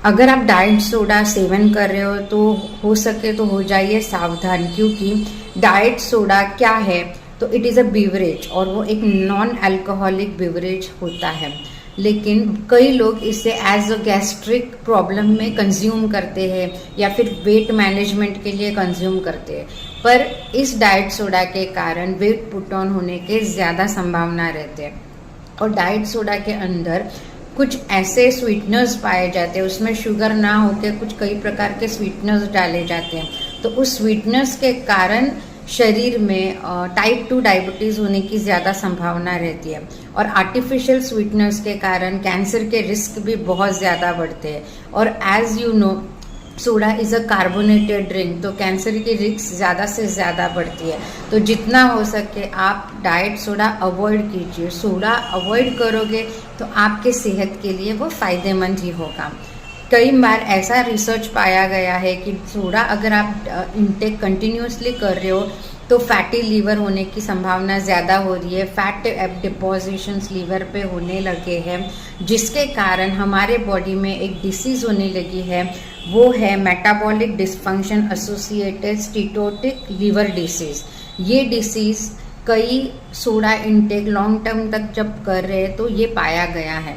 अगर आप diet soda seven कर रहे हो तो हो सके तो हो जाइए सावधान, क्योंकि डाइट सोडा क्या है, तो इट इज़ अ बीवरेज और वो एक नॉन अल्कोहलिक बीवरेज होता है। लेकिन कई लोग इसे एज अ गैस्ट्रिक प्रॉब्लम में कंज्यूम करते हैं या फिर वेट मैनेजमेंट के लिए कंज्यूम करते हैं, पर इस डाइट सोडा के कारण वेट पुट ऑन होने के ज़्यादा संभावना रहते हैं। और डाइट सोडा के अंदर कुछ ऐसे स्वीटनर्स पाए जाते हैं, उसमें शुगर ना होके कुछ कई प्रकार के स्वीटनर्स डाले जाते हैं, तो उस स्वीटनर्स के कारण शरीर में टाइप 2 डायबिटीज़ होने की ज़्यादा संभावना रहती है। और आर्टिफिशियल स्वीटनर्स के कारण कैंसर के रिस्क भी बहुत ज़्यादा बढ़ते हैं। और as you know, soda is a carbonated drink, तो कैंसर की रिस्क ज़्यादा से ज़्यादा बढ़ती है। तो जितना हो सके आप डाइट सोडा अवॉइड कीजिए। सोडा अवॉइड करोगे तो आपके सेहत के लिए वो फ़ायदेमंद ही होगा। कई बार ऐसा रिसर्च पाया गया है कि सोडा अगर आप इंटेक कंटिन्यूसली कर रहे हो तो फैटी लीवर होने की संभावना ज़्यादा हो रही है। फैट डिपोजिशंस लीवर पे होने लगे हैं, जिसके कारण हमारे बॉडी में एक डिसीज़ होने लगी है, वो है metabolic dysfunction associated steatotic liver disease. ये डिसीज़ कई सोडा इंटेक लॉन्ग टर्म तक जब कर रहे हैं तो ये पाया गया है,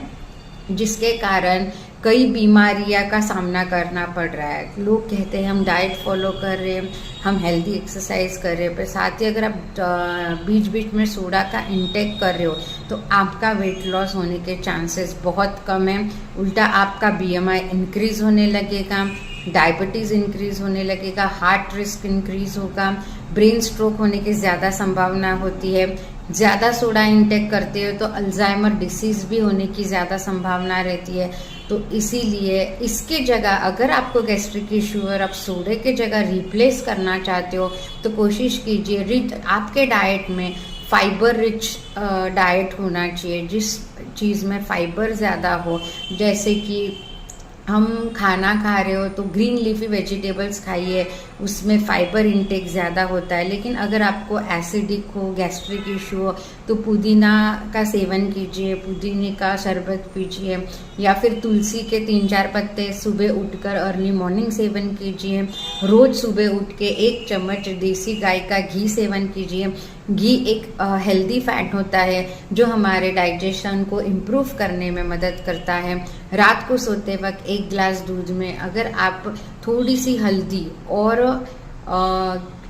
जिसके कारण कई बीमारियां का सामना करना पड़ रहा है। लोग कहते हैं हम डाइट फॉलो कर रहे हैं, हम हेल्दी एक्सरसाइज कर रहे हैं, पर साथ ही अगर आप बीच बीच में सोडा का इंटेक कर रहे हो तो आपका वेट लॉस होने के चांसेस बहुत कम है। उल्टा आपका बीएमआई इंक्रीज होने लगेगा, डायबिटीज़ इंक्रीज होने लगेगा, हार्ट रिस्क इंक्रीज होगा, ब्रेन स्ट्रोक होने की ज़्यादा संभावना होती है। ज़्यादा सोडा इंटेक करते हो तो अल्जाइमर डिसीज़ भी होने की ज़्यादा संभावना रहती है। तो इसीलिए इसके जगह अगर आपको गैस्ट्रिक इशू और आप सोडे के जगह रिप्लेस करना चाहते हो तो कोशिश कीजिए आपके डाइट में फाइबर रिच डाइट होना चाहिए, जिस चीज़ में फाइबर ज़्यादा हो। जैसे कि हम खाना खा रहे हो तो ग्रीन लीफी वेजिटेबल्स खाइए, उसमें फाइबर इंटेक ज़्यादा होता है। लेकिन अगर आपको एसिडिक हो, गैस्ट्रिक इशू हो, तो पुदीना का सेवन कीजिए, पुदीने का शरबत पीजिए, या फिर तुलसी के 3-4 पत्ते सुबह उठकर अर्ली मॉर्निंग सेवन कीजिए। रोज़ सुबह उठ के 1 चम्मच देसी गाय का घी सेवन कीजिए। घी एक हेल्दी फैट होता है जो हमारे डाइजेशन को इम्प्रूव करने में मदद करता है। रात को सोते वक्त 1 गिलास दूध में अगर आप थोड़ी सी हल्दी और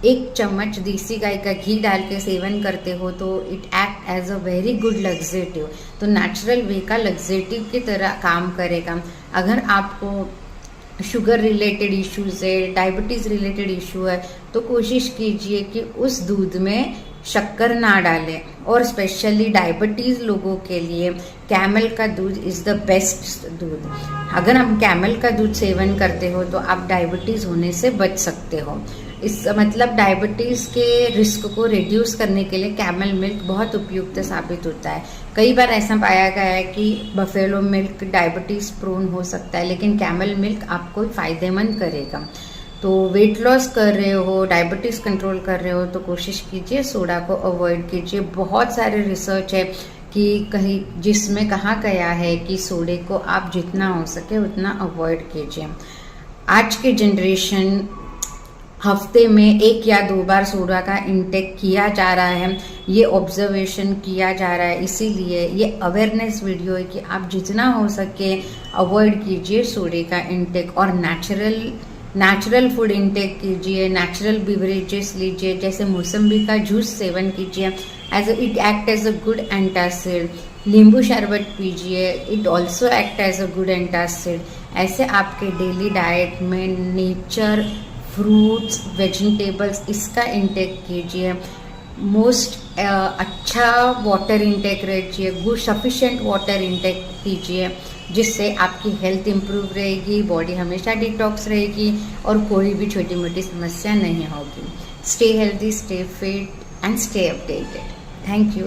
1 चम्मच देसी गाय का घी डाल के सेवन करते हो तो it act as a very good laxative, तो नेचुरल वे का लग्जेटिव की तरह काम करेगा। अगर आपको शुगर रिलेटेड इश्यूज़ है, डायबिटीज़ रिलेटेड इशू है, तो कोशिश कीजिए कि उस दूध में शक्कर ना डालें। और स्पेशली डायबिटीज़ लोगों के लिए कैमल का दूध इज़ द बेस्ट दूध। अगर आप कैमल का दूध सेवन करते हो तो आप डायबिटीज़ होने से बच सकते हो। इस मतलब डायबिटीज़ के रिस्क को रिड्यूस करने के लिए कैमल मिल्क बहुत उपयुक्त साबित होता है। कई बार ऐसा पाया गया है कि बफेलो मिल्क डायबिटीज़ प्रोन हो सकता है, लेकिन कैमल मिल्क आपको फ़ायदेमंद करेगा। तो वेट लॉस कर रहे हो, डायबिटीज़ कंट्रोल कर रहे हो, तो कोशिश कीजिए सोडा को अवॉइड कीजिए। बहुत सारे रिसर्च है कि कहीं जिसमें कहा गया है कि सोडे को आप जितना हो सके उतना अवॉइड कीजिए। आज के जनरेशन हफ्ते में 1 या 2 बार सोडा का इंटेक किया जा रहा है, ये ऑब्जर्वेशन किया जा रहा है। इसीलिए ये अवेयरनेस वीडियो है कि आप जितना हो सके अवॉइड कीजिए सोडे का इंटेक और नेचुरल फूड इंटेक कीजिए, नेचुरल बिवरेजेस लीजिए, जैसे मौसम्बी का जूस सेवन कीजिए, it act as a good antacid. नींबू शरबत पीजिए, it also act as a good antacid. ऐसे आपके डेली डाइट में नेचर, फ्रूट्स, वेजिटेबल्स इसका इंटेक कीजिए। मोस्ट अच्छा वाटर इंटेक रखिए, गुड सफिशिएंट वाटर इंटेक कीजिए, जिससे आपकी हेल्थ इंप्रूव रहेगी, बॉडी हमेशा डिटॉक्स रहेगी और कोई भी छोटी मोटी समस्या नहीं होगी। Stay healthy, stay fit and stay updated. Thank you.